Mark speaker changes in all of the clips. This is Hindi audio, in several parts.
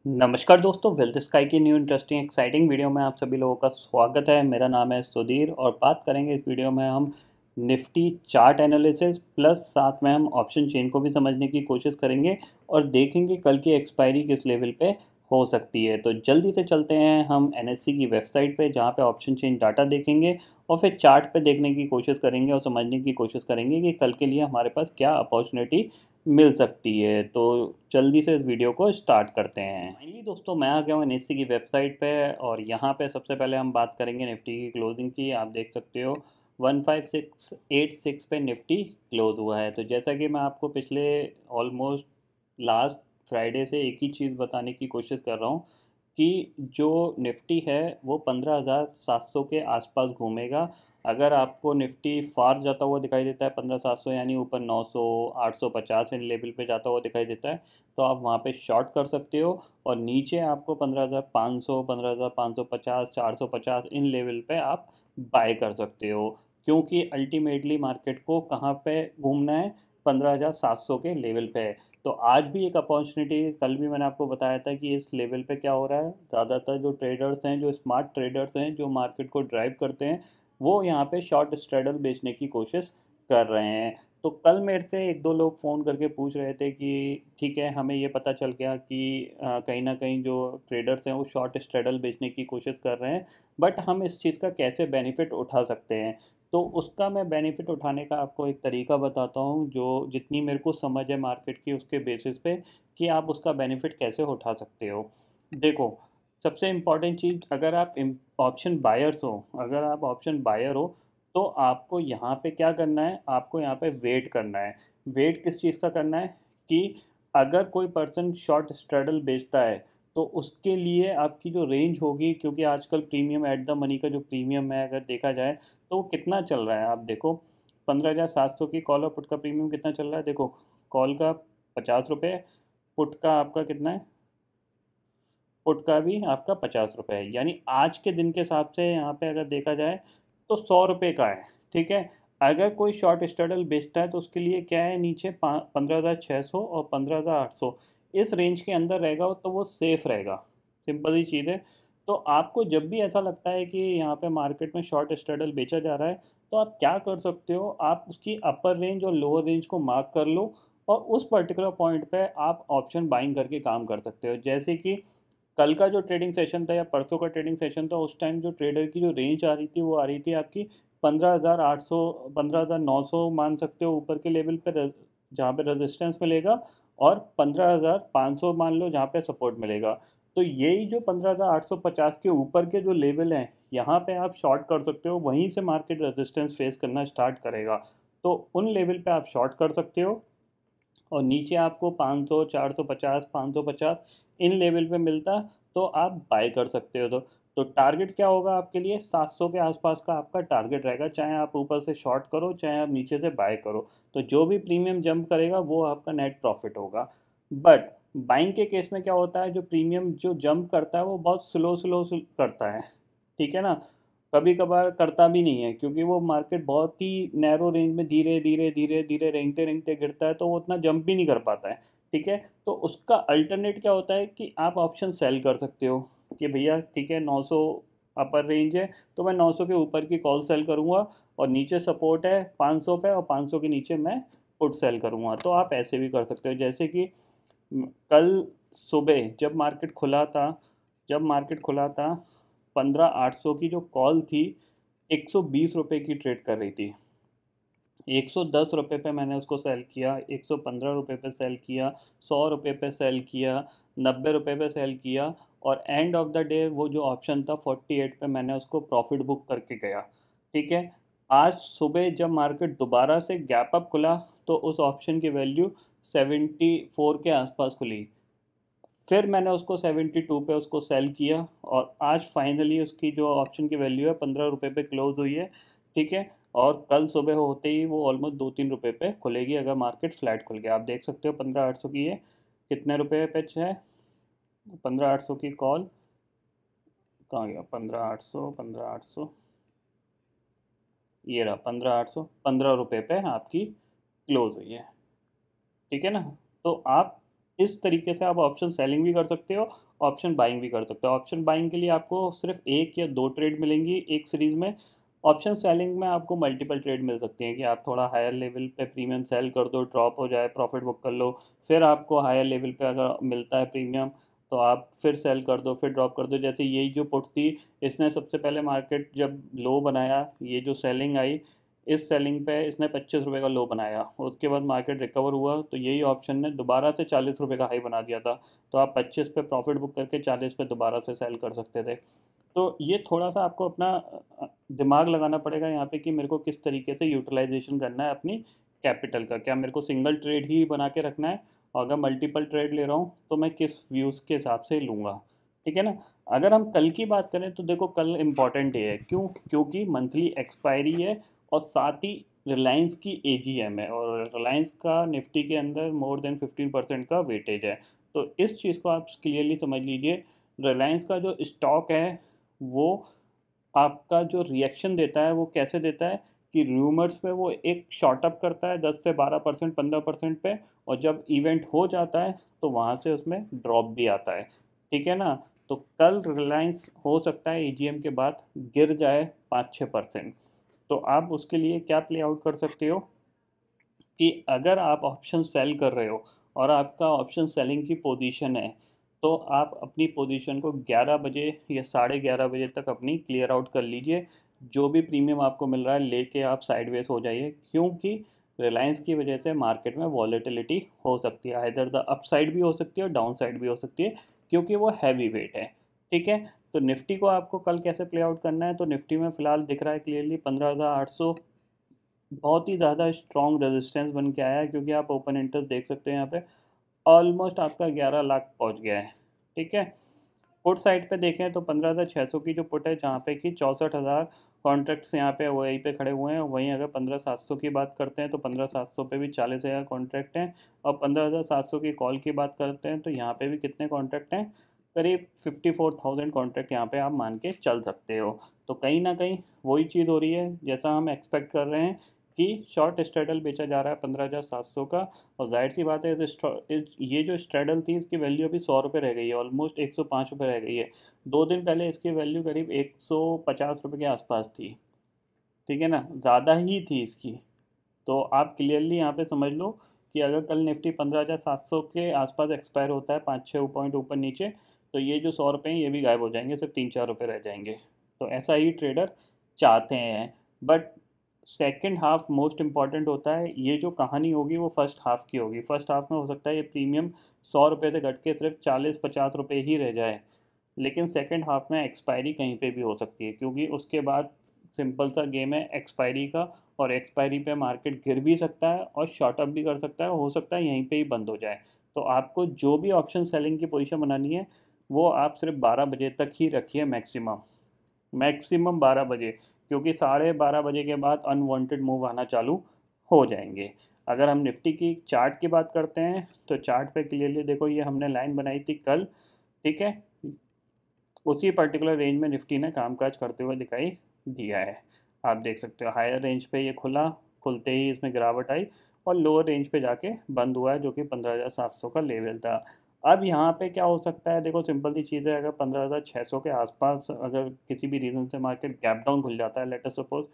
Speaker 1: नमस्कार दोस्तों, वेल्थ स्काई की न्यू इंटरेस्टिंग एक्साइटिंग वीडियो में आप सभी लोगों का स्वागत है। मेरा नाम है सुधीर और बात करेंगे इस वीडियो में हम निफ्टी चार्ट एनालिसिस प्लस साथ में हम ऑप्शन चेन को भी समझने की कोशिश करेंगे और देखेंगे कल की एक्सपायरी किस लेवल पे हो सकती है। तो जल्दी से चलते हैं हम एनएससी की वेबसाइट पे, जहाँ पे ऑप्शन चेन डाटा देखेंगे और फिर चार्ट पे देखने की कोशिश करेंगे और समझने की कोशिश करेंगे कि कल के लिए हमारे पास क्या अपॉर्चुनिटी मिल सकती है। तो जल्दी से इस वीडियो को स्टार्ट करते हैं। फाइनली दोस्तों, मैं आ गया हूँ निफ्टी की वेबसाइट पे और यहाँ पे सबसे पहले हम बात करेंगे निफ्टी की क्लोजिंग की। आप देख सकते हो 15686 पे निफ्टी क्लोज हुआ है। तो जैसा कि मैं आपको पिछले ऑलमोस्ट लास्ट फ्राइडे से एक ही चीज़ बताने की कोशिश कर रहा हूँ कि जो निफ्टी है वो 15,700 के आसपास घूमेगा। अगर आपको निफ्टी फार जाता हुआ दिखाई देता है 15,700 यानी ऊपर 900 850 इन लेवल पे जाता हुआ दिखाई देता है, तो आप वहाँ पे शॉर्ट कर सकते हो। और नीचे आपको 15,500 15,550 450 इन लेवल पे आप बाय कर सकते हो, क्योंकि अल्टीमेटली मार्केट को कहाँ पे घूमना है, 15,700 के लेवल पे है। तो आज भी एक अपॉर्चुनिटी, कल भी मैंने आपको बताया था कि इस लेवल पे क्या हो रहा है। ज़्यादातर जो ट्रेडर्स हैं, जो स्मार्ट ट्रेडर्स हैं, जो मार्केट को ड्राइव करते हैं, वो यहाँ पे शॉर्ट स्ट्रेडल बेचने की कोशिश कर रहे हैं। तो कल मेरे से एक दो लोग फ़ोन करके पूछ रहे थे कि ठीक है, हमें ये पता चल गया कि कहीं ना कहीं जो ट्रेडर्स हैं वो शॉर्ट स्ट्रेडल बेचने की कोशिश कर रहे हैं, बट हम इस चीज़ का कैसे बेनिफिट उठा सकते हैं। तो उसका मैं बेनिफिट उठाने का आपको एक तरीका बताता हूँ, जो जितनी मेरे को समझ है मार्केट की, उसके बेसिस पे कि आप उसका बेनिफिट कैसे उठा सकते हो। देखो, सबसे इम्पॉर्टेंट चीज़, अगर आप ऑप्शन बायर्स हो, अगर आप ऑप्शन बायर हो, तो आपको यहाँ पे क्या करना है, आपको यहाँ पे वेट करना है। वेट किस चीज़ का करना है कि अगर कोई पर्सन शॉर्ट स्ट्रेडल बेचता है तो उसके लिए आपकी जो रेंज होगी, क्योंकि आजकल प्रीमियम एट द मनी का जो प्रीमियम है अगर देखा जाए तो वो कितना चल रहा है। आप देखो 15,700 की कॉल और पुट का प्रीमियम कितना चल रहा है। देखो, कॉल का 50 रुपये, पुट का आपका कितना है, पुट का भी आपका 50 रुपये है। यानी आज के दिन के हिसाब से यहाँ पे अगर देखा जाए तो 100 रुपये का है। ठीक है, अगर कोई शॉर्ट स्ट्रडल बेचता है तो उसके लिए क्या है, नीचे 15,600 और 15,800 इस रेंज के अंदर रहेगा तो वो सेफ रहेगा। सिंपल ही चीज़ है। तो आपको जब भी ऐसा लगता है कि यहाँ पे मार्केट में शॉर्ट स्ट्रडल बेचा जा रहा है, तो आप क्या कर सकते हो, आप उसकी अपर रेंज और लोअर रेंज को मार्क कर लो और उस पर्टिकुलर पॉइंट पे आप ऑप्शन बाइंग करके काम कर सकते हो। जैसे कि कल का जो ट्रेडिंग सेशन था या परसों का ट्रेडिंग सेशन था, उस टाइम जो ट्रेडर की जो रेंज आ रही थी वो आ रही थी आपकी 15,800 15,900 मान सकते हो ऊपर के लेवल पर, जहाँ पे रेजिस्टेंस मिलेगा, और 15,500 मान लो जहाँ पे सपोर्ट मिलेगा। तो यही जो 15,850 के ऊपर के जो लेवल हैं, यहाँ पे आप शॉर्ट कर सकते हो। वहीं से मार्केट रेजिस्टेंस फेस करना स्टार्ट करेगा, तो उन लेवल पे आप शॉर्ट कर सकते हो। और नीचे आपको 500 450 550 इन लेवल पे मिलता, तो आप बाय कर सकते हो। तो टारगेट क्या होगा आपके लिए, 700 के आसपास का आपका टारगेट रहेगा, चाहे आप ऊपर से शॉर्ट करो चाहे आप नीचे से बाय करो। तो जो भी प्रीमियम जंप करेगा वो आपका नेट प्रॉफिट होगा। बट बाइंग के केस में क्या होता है, जो प्रीमियम जो जंप करता है वो बहुत स्लो स्लो करता है। ठीक है ना, कभी कभार करता भी नहीं है, क्योंकि वो मार्केट बहुत ही नैरो रेंज में धीरे धीरे धीरे धीरे रेंगते रेंगते गिरता है, तो वो उतना जंप भी नहीं कर पाता है। ठीक है, तो उसका अल्टरनेट क्या होता है कि आप ऑप्शन सेल कर सकते हो कि भैया ठीक है, 900 अपर रेंज है तो मैं 900 के ऊपर की कॉल सेल करूँगा, और नीचे सपोर्ट है 500 पे और 500 के नीचे मैं पुट सेल करूँगा। तो आप ऐसे भी कर सकते हो। जैसे कि कल सुबह जब मार्केट खुला था 15,800 की जो कॉल थी, 120 रुपये की ट्रेड कर रही थी। 110 रुपये पे मैंने उसको सेल किया, 115 रुपये पे सेल किया, 100 रुपये पे सेल किया, 90 रुपये पे सेल किया, और एंड ऑफ द डे वो जो ऑप्शन था 48 पे मैंने उसको प्रॉफिट बुक करके गया। ठीक है, आज सुबह जब मार्केट दोबारा से गैप अप खुला तो उस ऑप्शन की वैल्यू 74 के आसपास खुली। फिर मैंने उसको 72 पे उसको सेल किया, और आज फाइनली उसकी जो ऑप्शन की वैल्यू है 15 रुपये पे क्लोज हुई है। ठीक है, और कल सुबह होते ही वो ऑलमोस्ट 2-3 रुपये पे खुलेगी अगर मार्केट फ्लैट खुल गया। आप देख सकते हो 15,800 की है, कितने रुपये पे है, 15,800 की कॉल कहाँ गया, 15,800 15,800, ये रहा 15,800, 15 रुपये पे आपकी क्लोज हुई है। ठीक है ना, तो आप इस तरीके से आप ऑप्शन सेलिंग भी कर सकते हो, ऑप्शन बाइंग भी कर सकते हो। ऑप्शन बाइंग के लिए आपको सिर्फ एक या दो ट्रेड मिलेंगी एक सीरीज़ में। ऑप्शन सेलिंग में आपको मल्टीपल ट्रेड मिल सकती हैं कि आप थोड़ा हायर लेवल पे प्रीमियम सेल कर दो, ड्रॉप हो जाए, प्रॉफिट बुक कर लो, फिर आपको हायर लेवल पे अगर मिलता है प्रीमियम तो आप फिर सेल कर दो, फिर ड्रॉप कर दो। जैसे यही जो पुट थी, इसने सबसे पहले मार्केट जब लो बनाया, ये जो सेलिंग आई, इस सेलिंग पे इसने 25 रुपये का लो बनाया, उसके बाद मार्केट रिकवर हुआ तो यही ऑप्शन ने दोबारा से 40 रुपये का हाई बना दिया था। तो आप 25 पे प्रॉफिट बुक करके 40 पे दोबारा से सेल कर सकते थे। तो ये थोड़ा सा आपको अपना दिमाग लगाना पड़ेगा यहाँ पे कि मेरे को किस तरीके से यूटिलाइजेशन करना है अपनी कैपिटल का। क्या मेरे को सिंगल ट्रेड ही बना के रखना है, और अगर मल्टीपल ट्रेड ले रहा हूँ तो मैं किस व्यूज़ के हिसाब से लूँगा। ठीक है ना। अगर हम कल की बात करें तो देखो कल इम्पॉर्टेंट डे है, क्यों? क्योंकि मंथली एक्सपायरी है और साथ ही रिलायंस की एजीएम है, और रिलायंस का निफ्टी के अंदर मोर देन 15% का वेटेज है। तो इस चीज़ को आप क्लियरली समझ लीजिए। रिलायंस का जो स्टॉक है वो आपका जो रिएक्शन देता है वो कैसे देता है कि रूमर्स पे वो एक शॉर्ट अप करता है 10 से 12%, 15% पे, और जब इवेंट हो जाता है तो वहाँ से उसमें ड्रॉप भी आता है। ठीक है ना। तो कल रिलायंस हो सकता है एजीएम के बाद गिर जाए 5-6%। तो आप उसके लिए क्या प्ले आउट कर सकते हो कि अगर आप ऑप्शन सेल कर रहे हो और आपका ऑप्शन सेलिंग की पोजीशन है, तो आप अपनी पोजीशन को 11 बजे या 11:30 बजे तक अपनी क्लियर आउट कर लीजिए। जो भी प्रीमियम आपको मिल रहा है लेके आप साइडवेज हो जाइए, क्योंकि रिलायंस की वजह से मार्केट में वॉलेटिलिटी हो सकती है, इधर द अप साइड भी हो सकती है और डाउन साइड भी हो सकती है, क्योंकि वो हैवी वेट है। ठीक है। तो निफ्टी को आपको कल कैसे प्ले आउट करना है, तो निफ्टी में फ़िलहाल दिख रहा है क्लियरली 15,800 बहुत ही ज़्यादा स्ट्रॉन्ग रेजिस्टेंस बन के आया है, क्योंकि आप ओपन इंटरेस्ट देख सकते हैं यहाँ पे ऑलमोस्ट आपका 11 लाख पहुँच गया है। ठीक है। पुट साइड पे देखें तो 15,600 की जो पुट है, जहाँ पे कि 64,000 कॉन्ट्रैक्ट्स यहाँ पे वहीं पे खड़े हुए हैं। वहीं अगर 15,700 की बात करते हैं तो 15,700 पे भी 40,000 कॉन्ट्रैक्ट हैं, और 15,700 की कॉल की बात करते हैं तो यहाँ पे भी कितने कॉन्ट्रैक्ट हैं, करीब 54,000 कॉन्ट्रैक्ट यहाँ पे आप मान के चल सकते हो। तो कहीं ना कहीं वही चीज़ हो रही है जैसा हम एक्सपेक्ट कर रहे हैं कि शॉर्ट स्ट्रेडल बेचा जा रहा है 15,700 का। और जाहिर सी बात है ये जो स्ट्रेडल थी इसकी वैल्यू अभी 100 रुपये रह गई है, ऑलमोस्ट 105 रुपये रह गई है। 2 दिन पहले इसकी वैल्यू करीब 150 रुपये के आसपास थी। ठीक है ना, ज़्यादा ही थी इसकी। तो आप क्लियरली यहाँ पे समझ लो कि अगर कल निफ्टी 15,700 के आसपास एक्सपायर होता है 5-6 पॉइंट ऊपर नीचे, तो ये जो 100 रुपये हैं ये भी गायब हो जाएंगे, सिर्फ 3-4 रुपये रह जाएंगे। तो ऐसा ही ट्रेडर चाहते हैं। But second half most important होता है। ये जो कहानी होगी वो फर्स्ट हाफ की होगी। फर्स्ट हाफ में हो सकता है ये प्रीमियम 100 रुपये से घट के सिर्फ 40-50 रुपये ही रह जाए, लेकिन सेकंड हाफ में एक्सपायरी कहीं पे भी हो सकती है, क्योंकि उसके बाद सिंपल सा गेम है एक्सपायरी का, और एक्सपायरी पे मार्केट गिर भी सकता है और शॉर्ट अप भी कर सकता है, हो सकता है यहीं पे ही बंद हो जाए। तो आपको जो भी ऑप्शन सेलिंग की पोजीशन बनानी है वो आप सिर्फ 12 बजे तक ही रखिए, मैक्सिमम मैक्सिमम 12 बजे, क्योंकि 12:30 बजे के बाद अनवांटेड मूव आना चालू हो जाएंगे। अगर हम निफ्टी की चार्ट की बात करते हैं तो चार्ट पे क्लियरली देखो, ये हमने लाइन बनाई थी कल। ठीक है। उसी पर्टिकुलर रेंज में निफ्टी ने कामकाज करते हुए दिखाई दिया है। आप देख सकते हो हायर रेंज पे ये खुला, खुलते ही इसमें गिरावट आई और लोअर रेंज पे जाके बंद हुआ है, जो कि 15,700 का लेवल था। अब यहाँ पे क्या हो सकता है, देखो सिंपल सी चीज़ है, अगर 15,600 के आसपास अगर किसी भी रीज़न से मार्केट गैप डाउन खुल जाता है, let us suppose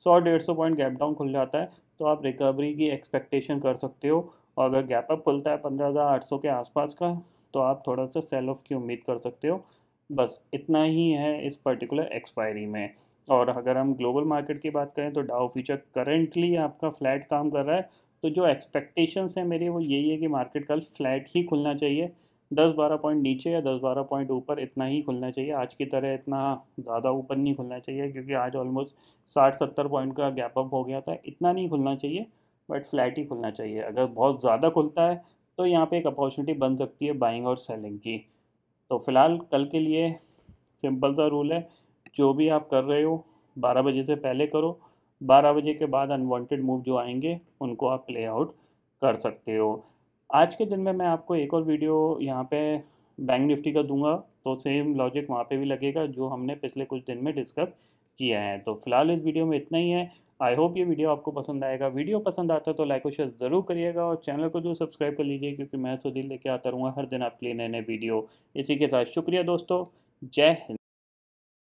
Speaker 1: 100-150 point gap down खुल जाता है, तो आप रिकवरी की एक्सपेक्टेशन कर सकते हो। और अगर गैप अप खुलता है 15,800 के आसपास का, तो आप थोड़ा सा सेल ऑफ की उम्मीद कर सकते हो। बस इतना ही है इस पर्टिकुलर एक्सपायरी में। और अगर हम ग्लोबल मार्केट की बात करें तो डाउ फ्यूचर करेंटली आपका फ्लैट काम कर रहा है। तो जो एक्सपेक्टेशंस हैं मेरी वो यही है कि मार्केट कल फ्लैट ही खुलना चाहिए, 10-12 पॉइंट नीचे या 10-12 पॉइंट ऊपर, इतना ही खुलना चाहिए। आज की तरह इतना ज़्यादा ऊपर नहीं खुलना चाहिए, क्योंकि आज ऑलमोस्ट 60-70 पॉइंट का गैप अप हो गया था, इतना नहीं खुलना चाहिए। बट फ्लैट ही खुलना चाहिए। अगर बहुत ज़्यादा खुलता है तो यहाँ पे एक अपॉर्चुनिटी बन सकती है बाइंग और सेलिंग की। तो फिलहाल कल के लिए सिंपल सा रूल है, जो भी आप कर रहे हो 12 बजे से पहले करो, 12 बजे के बाद अनवांटेड मूव जो आएंगे उनको आप प्ले आउट कर सकते हो। आज के दिन में मैं आपको एक और वीडियो यहाँ पे बैंक निफ्टी का दूंगा, तो सेम लॉजिक वहाँ पे भी लगेगा जो हमने पिछले कुछ दिन में डिस्कस किए हैं। तो फिलहाल इस वीडियो में इतना ही है। आई होप ये वीडियो आपको पसंद आएगा। वीडियो पसंद आता है तो लाइक और शेयर ज़रूर करिएगा और चैनल को जो सब्सक्राइब कर लीजिए, क्योंकि मैं सुधीर लेके आता रहूँगा हर दिन आपके लिए नए नए वीडियो। इसी के साथ शुक्रिया दोस्तों। जय हिंद।